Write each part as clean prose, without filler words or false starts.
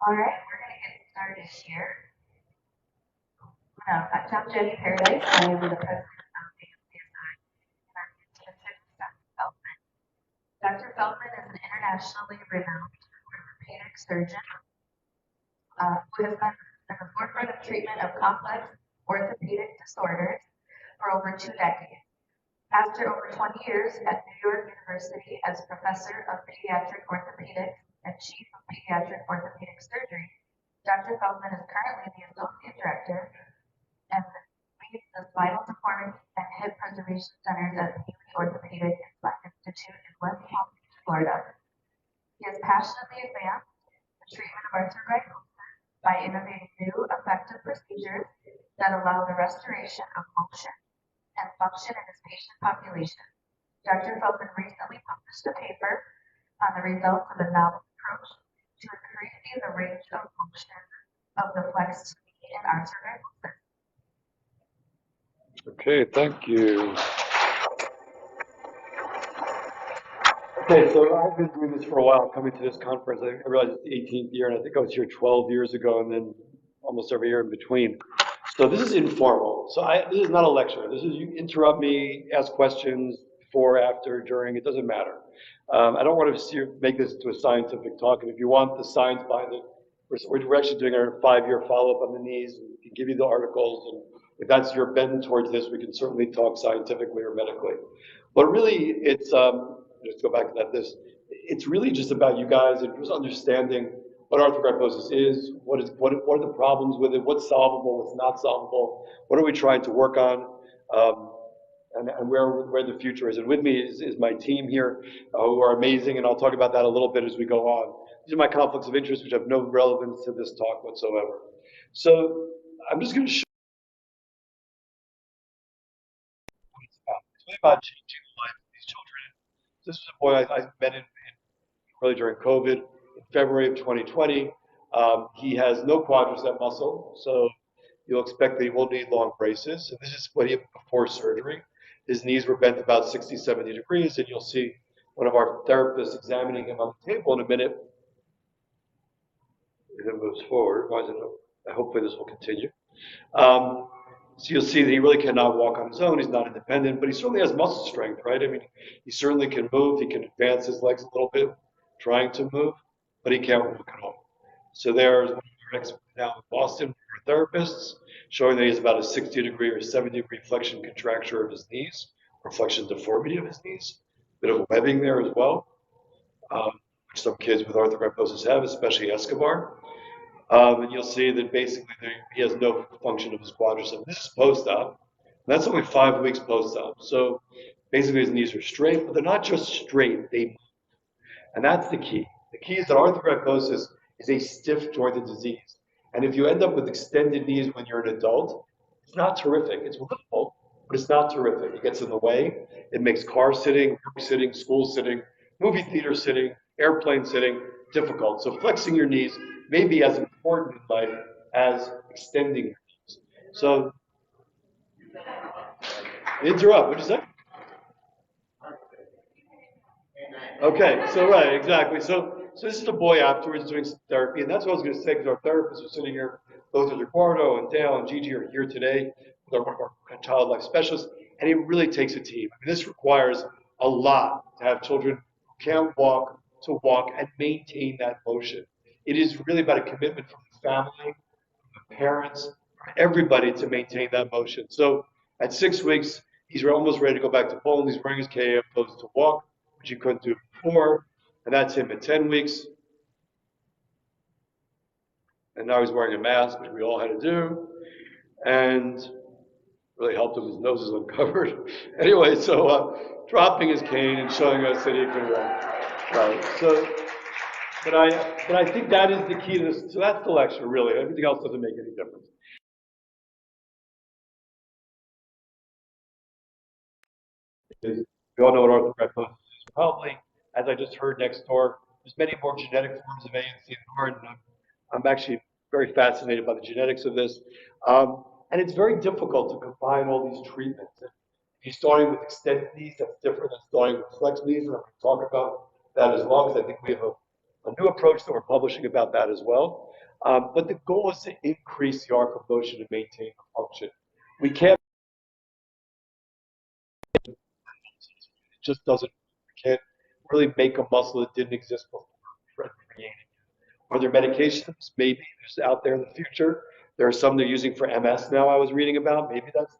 All right, we're going to get started here. I'm Jenny Paradise. I am the president of AMCSI, and I'm here to introduce Dr. Feldman. Dr. Feldman is an internationally renowned orthopedic surgeon who has been at the forefront of treatment of complex orthopedic disorders for over 2 decades. After over 20 years at New York University as professor of pediatric orthopedics and chief of pediatric orthopedic surgery, Dr. Feldman is currently the associate director and leads the Spinal Deformity and Hip Preservation Centers at the Orthopedic and Spine Institute in West Palm Beach, Florida. He has passionately advanced the treatment of arthrogryposis by innovating new, effective procedures that allow the restoration of motion and function in his patient population. Dr. Feldman recently published a paper on the results of a novel approach to increasing the range of motion of the flexed knee in arthrogryposis. Okay, thank you. Okay, so I've been doing this for a while, coming to this conference. I realize it's the 18th year, and I think I was here 12 years ago, and then almost every year in between. So this is informal. So this is not a lecture. This is, you interrupt me, ask questions before, after, during, it doesn't matter. I don't want to make this into a scientific talk, and if you want the science behind it, we're actually doing our 5-year follow-up on the knees, and we can give you the articles, and if that's your bend towards this, we can certainly talk scientifically or medically. But really, it's, just go back to that, it's really just about you guys and just understanding what arthrogryposis is, what are the problems with it, what's solvable, what's not solvable, what are we trying to work on, and where the future is. And with me is my team here, who are amazing, and I'll talk about that a little bit as we go on. These are my conflicts of interest, which have no relevance to this talk whatsoever. So I'm just going to show what it's about. It's really about changing the lives of these children. This was a boy I met in really during COVID in February of 2020. He has no quadricep muscle, so you'll expect that he will need long braces. And this is what he had before surgery. His knees were bent about 60, 70 degrees, and you'll see one of our therapists examining him on the table in a minute. If it moves forward, why is it? Hopefully this will continue. So you'll see that he really cannot walk on his own. He's not independent, but he certainly has muscle strength, right? I mean, he certainly can move. He can advance his legs a little bit, trying to move, but he can't walk at all. So there's one of our experts now in Boston, our therapists, showing that he has about a 60-degree or 70-degree flexion contracture of his knees, or flexion deformity of his knees. A bit of webbing there as well, which some kids with arthrogryposis have, especially Escobar. And you'll see that basically he has no function of his quadricep. This is post-op. That's only 5 weeks post-op. So basically his knees are straight, but they're not just straight, they move. And that's the key. The key is that arthrogryposis is a stiff jointed disease. And if you end up with extended knees when you're an adult, it's not terrific. It's livable, but it's not terrific. It gets in the way. It makes car sitting, work sitting, school sitting, movie theater sitting, airplane sitting difficult. So flexing your knees may be as important in life as extending your knees. So, interrupt, what'd you say? Okay, so right, exactly. So this is a boy afterwards doing some therapy, and that's what I was going to say, because our therapists are sitting here, both Eduardo and Dale and Gigi are here today with one of our child life specialists, and it really takes a team. I mean, this requires a lot to have children who can't walk to walk and maintain that motion. It is really about a commitment from the family, from the parents, from everybody to maintain that motion. So at 6 weeks, he's almost ready to go back to Poland. He's wearing his KA clothes to walk, which he couldn't do before. And that's him at 10 weeks. And now he's wearing a mask, which we all had to do. And really helped him, his nose is uncovered. Anyway, so dropping his cane and showing us that he can walk. Right. So, but I think that is the key to this. So that's the lecture, really. Everything else doesn't make any difference. We all know what arthrogryposis is. Probably, as I just heard next door, there's many more genetic forms of ANC than there are, and I'm actually very fascinated by the genetics of this. And it's very difficult to combine all these treatments. If you're starting with extended knees, that's different than starting with flexed knees, and I'm going to talk about that as well, because I think we have a new approach that we're publishing about that as well. But the goal is to increase the arc of motion and maintain the function. We can't, it just doesn't, we can't really make a muscle that didn't exist before. We're creating it. Are there medications? Maybe there's out there in the future. There are some they're using for MS now. I was reading about. Maybe that's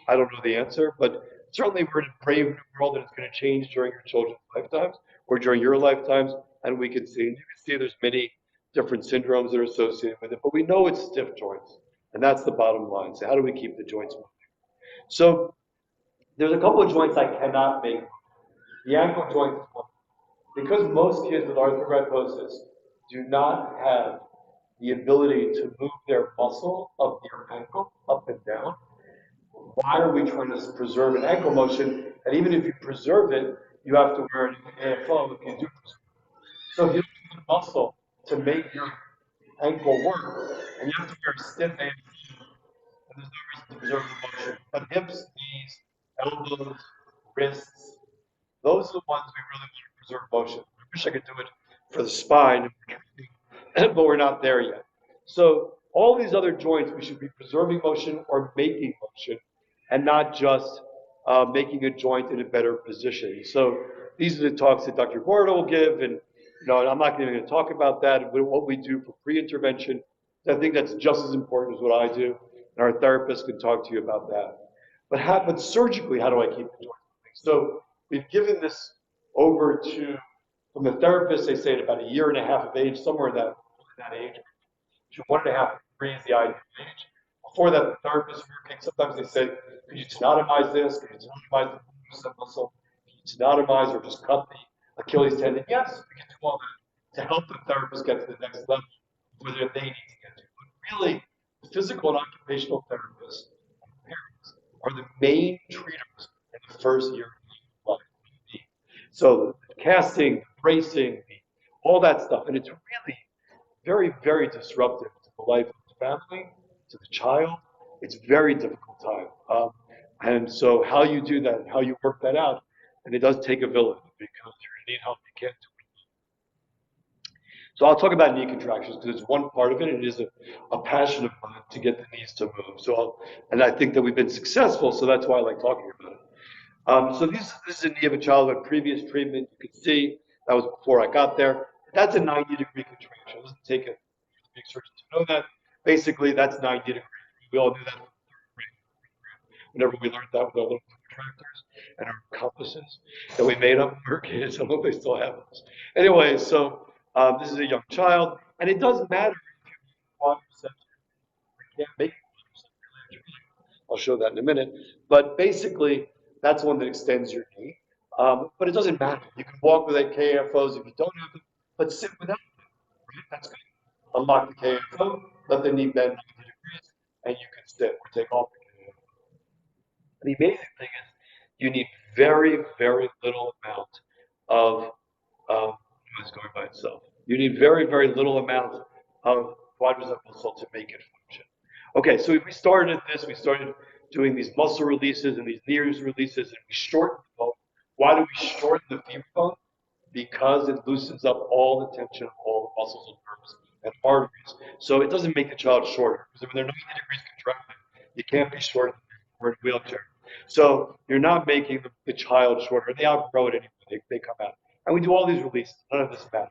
I don't know the answer, but certainly we're in a brave new world and it's going to change during your children's lifetimes or during your lifetimes, and we can see. And you can see there's many different syndromes that are associated with it, but we know it's stiff joints, and that's the bottom line. So how do we keep the joints moving? So there's a couple of joints I cannot make. The ankle joint is one. Because most kids with arthrogryposis do not have the ability to move their muscle of their ankle up and down, why are we trying to preserve an ankle motion? And even if you preserve it, you have to wear an AFO if you do preserve it. So if you don't have the muscle to make your ankle work, and you have to wear a stiff AFO, and there's no reason to preserve the motion. But hips, knees, elbows, wrists, those are the ones we really want to preserve motion. I wish I could do it for the spine, but we're not there yet. So all these other joints, we should be preserving motion or making motion, and not just making a joint in a better position. So these are the talks that Dr. Gordo will give, and I'm not even going to talk about that. What we do for pre-intervention, I think that's just as important as what I do, and our therapist can talk to you about that. But surgically, how do I keep the joint moving? So we've given this over to from the therapist. They say at about a year and a half of age, somewhere in that age, to 1.5 to 3 is the ideal age. Before that, the therapist is working. Sometimes they say, could you tenotomize this? Could you tenotomize the muscle? Could you tenotomize or just cut the Achilles tendon? Yes, we can do all that to help the therapist get to the next level where they need to get to. But really, the physical and occupational therapists and parents are the main treaters in the first year of life. So casting, bracing, all that stuff. And it's really very, very disruptive to the life of the family, to the child. It's a very difficult time. And so how you do that, how you work that out, and it does take a village because you're going to need help. You can't do it. So I'll talk about knee contractions because it's one part of it. It is a passion of mine to get the knees to move. And I think that we've been successful, so that's why I like talking about it. So this is a knee of a child with previous treatment. You can see that was before I got there. That's a 90-degree contraction. It doesn't take a big surgeon to know that. Basically, that's 90 degrees. We all knew that whenever we learned that with our little contractors and our compasses that we made up when we were kids. I don't know if they still have those. Anyway, so this is a young child, and it doesn't matter if you quadriceps can't make it. I'll show that in a minute. But basically, that's one that extends your knee. But it doesn't matter. You can walk with KFOs if you don't have them, but sit without them. Right? That's good. Unlock the KFO, let the knee bend 90 degrees, and you can sit or take off the KFO. The amazing thing is you need very, very little amount of it's going by itself. You need very, very little amount of quadricep muscle to make it function. Okay, so we started this, we started doing these muscle releases and these knee releases, and we shortened the bone. Why do we shorten the femur bone? Because it loosens up all the tension of all the muscles and nerves and arteries. So it doesn't make the child shorter. Because when they're 90 degrees contracted, you can't be short or in a wheelchair. So you're not making the child shorter. They outgrow it anyway. They come out. And we do all these releases. None of this matters.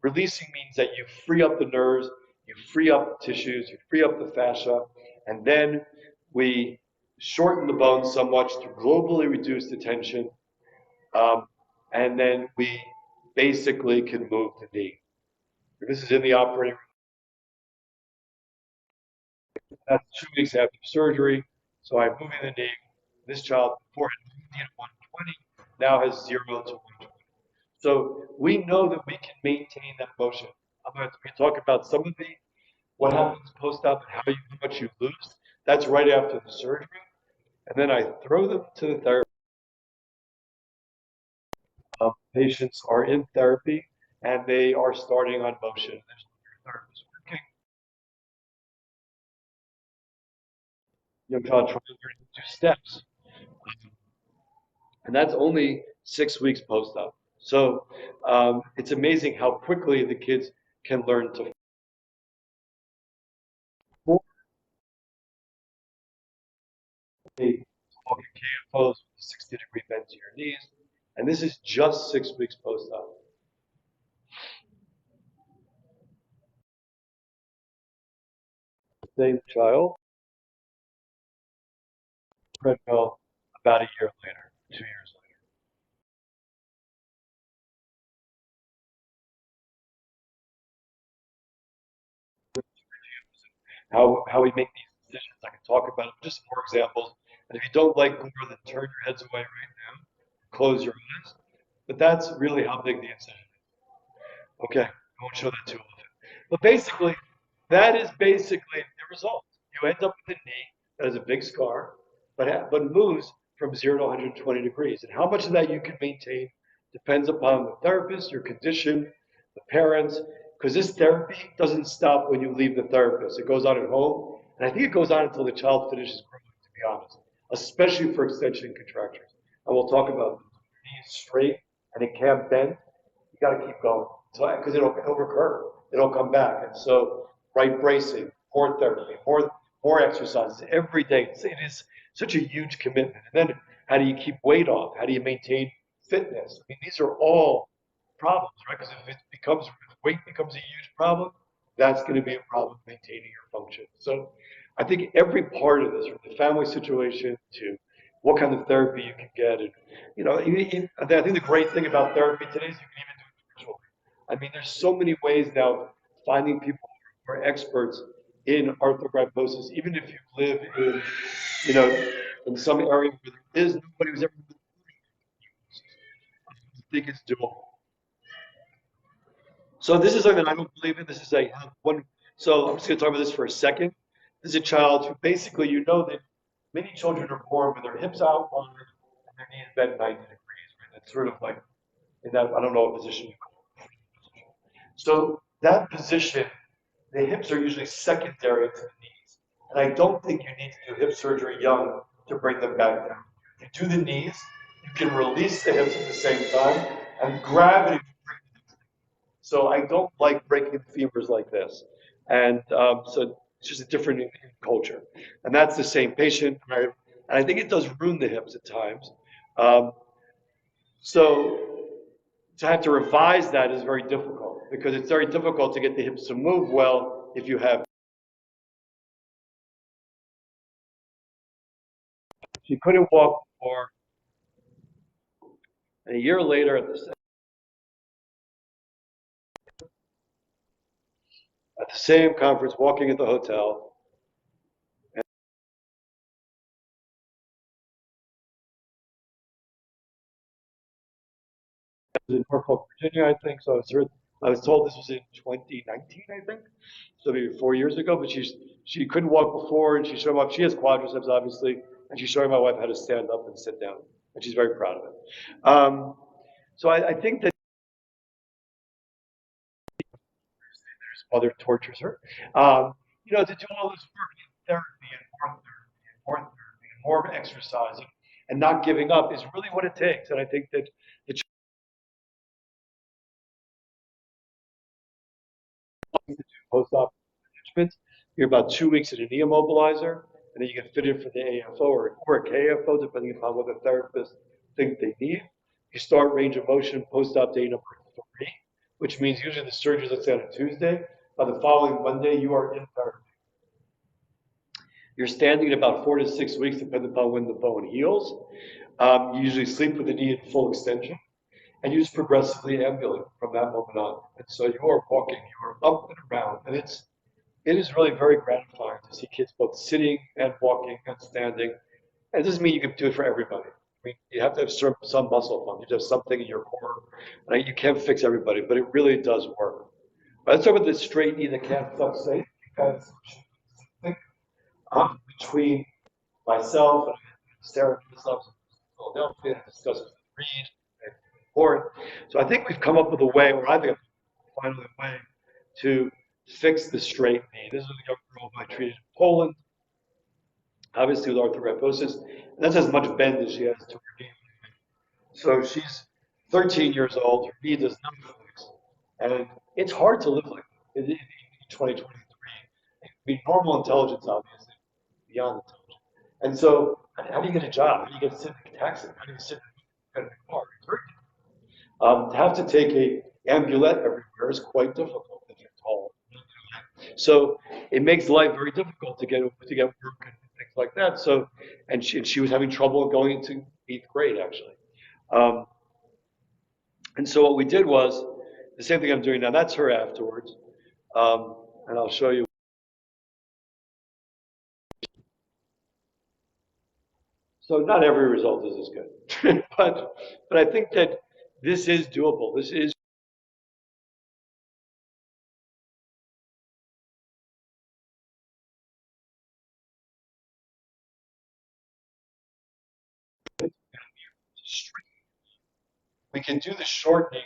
Releasing means that you free up the nerves, you free up the tissues, you free up the fascia, and then we shorten the bone somewhat to globally reduce the tension, and then we basically can move the knee. This is in the operating room. That's 2 weeks after surgery. So I'm moving the knee. This child before had 90 to 120, now has 0 to 120. So we know that we can maintain that motion. I'm going to talk about some of the what happens post-op and how much you lose. That's right after the surgery. And then I throw them to the therapist. Patients are in therapy and they are starting on motion. There's your therapist working. Young child trying to learn to do steps. And that's only 6 weeks post-op. So it's amazing how quickly the kids can learn to Hey, walking KFOs with a 60-degree bend to your knees. And this is just 6 weeks post-op. Same child, treadmill about a year later, 2 years later. How we make these decisions, I can talk about it, just more examples. And if you don't like gore, then turn your heads away right now, close your eyes. But that's really how big the incision is. Okay, I won't show that too often. But basically, that is basically the result. You end up with a knee that has a big scar, but moves from 0 to 120 degrees. And how much of that you can maintain depends upon the therapist, your condition, the parents, because this therapy doesn't stop when you leave the therapist. It goes on at home, and I think it goes on until the child finishes growing, to be honest, especially for extension contractures. And we'll talk about the knee is straight and it can't bend. You got to keep going. So because it'll recur, it'll come back. And so right bracing, more therapy, more exercises every day. It is such a huge commitment. And then how do you keep weight off? How do you maintain fitness? I mean, these are all problems, right? Because if weight becomes a huge problem, that's going to be a problem maintaining your function. So I think every part of this, from the family situation to what kind of therapy you can get, and I think the great thing about therapy today is you can even do it virtually. I mean, there's so many ways now of finding people who are experts in arthrogryposis, even if you live in, you know, in some area where there is nobody who's ever been through arthritis. I think it's doable. So this is something that I don't believe in. This is a one. So I'm just going to talk about this for a second. This is a child who basically, you know that many children are born with their hips out wide and their knees bent 90 degrees. Right? It's sort of like in that, I don't know what position you call it. So that position, the hips are usually secondary to the knees. And I don't think you need to do hip surgery young to bring them back down. If you do the knees, you can release the hips at the same time, and gravity will bring the hips. So I don't like breaking the femurs like this. And so it's just a different in culture. And that's the same patient. And I think it does ruin the hips at times. Um, so to have to revise that is very difficult because it's very difficult to get the hips to move well if you have. She couldn't walk before, and a year later at the same conference, walking at the hotel, was in Norfolk, Virginia, I think. So I was told this was in 2019, I think, so maybe 4 years ago. But she couldn't walk before, and she showed up. She has quadriceps, obviously, and she's showing my wife how to stand up and sit down, and she's very proud of it. So I think that there's other tortures her. To do all this work in therapy and more therapy and more therapy and more exercising and not giving up is really what it takes. And I think that the post-op management, you're about 2 weeks at an immobilizer, and then you get fitted for the AFO or a KFO, depending upon what the therapist think they need. You start range of motion post-op day number 3, which means usually the surgery, let's say on a Tuesday, by the following Monday, you are in therapy. You're standing at about 4 to 6 weeks, depending upon when the bone heals. You usually sleep with the knee in full extension, and you just progressively ambulate from that moment on. And so you are walking, you are up and around, and it is really very gratifying to see kids both sitting and walking and standing. And it doesn't mean you can do it for everybody. I mean, you have to have some muscle pump. You have something in your core. Right? You can't fix everybody, but it really does work. But let's talk about the straight knee that can't flex because between myself and Sarah Kislov in Philadelphia and discussed with Reed and Ford. So I think we've come up with a way, or I think I've finally a way to fix the straight knee. This is a young girl who I treated in Poland, obviously with arthrogryposis, and that's as much bend as she has to her knee. So she's 13 years old, her knee does not flex, and it's hard to live like that in 2023. I mean, normal intelligence, obviously, beyond intelligence. And so how do you get a job? How do you get to sit in a taxi? How do you sit in a car? It's very to have to take a ambulette everywhere is quite difficult if you're tall. So it makes life very difficult to get work and things like that. So and she was having trouble going into eighth grade actually. Um, and so what we did was the same thing I'm doing now. That's her afterwards, and I'll show you. So not every result is as good, but I think that this is doable. This is straight. We can do the shortening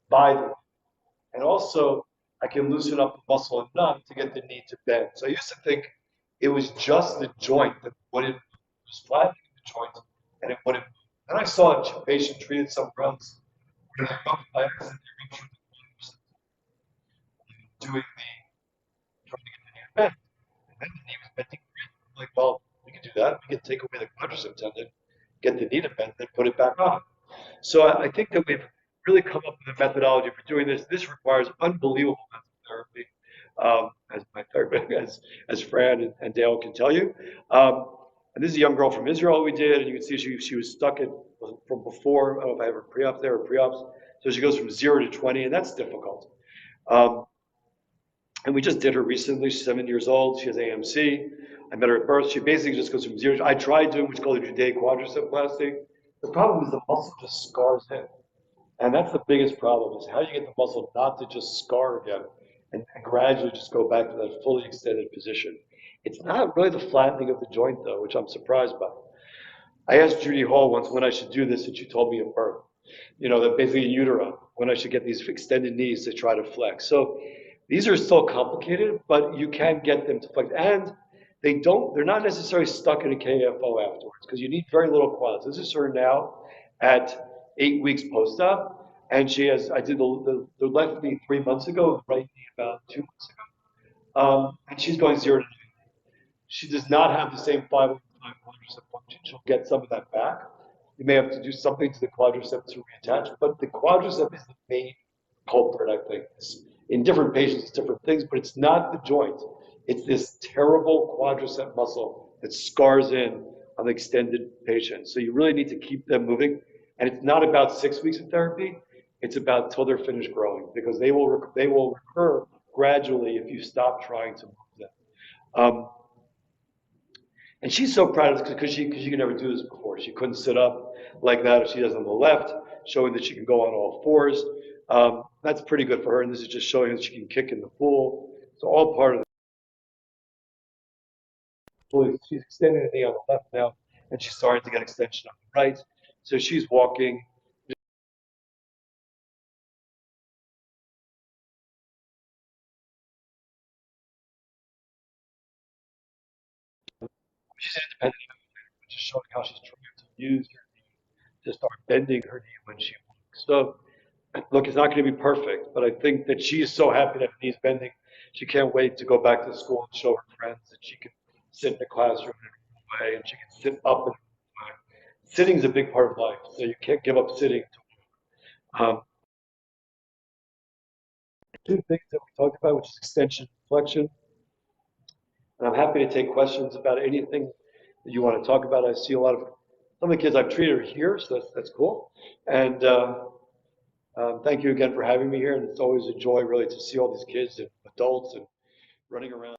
by the and also, I can loosen up the muscle enough to get the knee to bend. So I used to think it was just the joint that wouldn't, it was flattening the joint and it wouldn't move. Then I saw a patient treated somewhere else where they rubbed by accident, they ruptured the bone doing trying to get the knee to bend. And then the knee was bending. I'm like, well, we can do that. We can take away the quadricep tendon, get the knee to bend, then put it back on. So I think that we've really come up with a methodology for doing this. This requires unbelievable mental therapy, as my therapist, as Fran and Dale can tell you. Um, and this is a young girl from Israel we did, and you can see she was stuck in from before. I don't know if I have her pre-op there or pre-ops. So she goes from 0 to 20, and that's difficult. Um, and we just did her recently. She's 7 years old. She has AMC. I met her at birth. She basically just goes from zero. I tried doing what's called a Judaic quadriceptoplasty. The problem is the muscle just scars in. And that's the biggest problem is how you get the muscle not to just scar again and gradually just go back to that fully extended position. It's not really the flattening of the joint though, which I'm surprised by. I asked Judy Hall once when I should do this, and she told me at birth. That basically in utero, when I should get these extended knees to try to flex. So these are still complicated, but you can get them to flex. And they're not necessarily stuck in a KFO afterwards, because you need very little quads. This is her now at 8 weeks post-op, and I did the left knee 3 months ago, the right knee about 2 months ago. And she's going 0 to 90. She does not have the same 505 quadricep function. She'll get some of that back. You may have to do something to the quadricep to reattach, but the quadricep is the main culprit, I think. In different patients, it's different things, but it's not the joint. It's this terrible quadricep muscle that scars in on the extended patient. So you really need to keep them moving. And it's not about 6 weeks of therapy. It's about till they're finished growing, because they will recur gradually if you stop trying to move them. Um, and she's so proud of this because she could never do this before. She couldn't sit up like that as she does on the left, showing that she can go on all fours. That's pretty good for her. And this is just showing that she can kick in the pool. It's all part of the pool. She's extending the knee on the left now, and she's starting to get extension on the right. So she's walking. She's independent, just showing how she's trying to use her knee to start bending her knee when she walks. So look, it's not going to be perfect, but I think that she is so happy that her knee's bending. She can't wait to go back to school and show her friends that she can sit in the classroom in a normal way and she can sit up in a normal way. Sitting is a big part of life, so you can't give up sitting. Two things that we talked about, which is extension and flexion. And I'm happy to take questions about anything that you want to talk about. I see some of the kids I've treated are here, so that's cool. And thank you again for having me here. And it's always a joy, really, to see all these kids and adults and running around.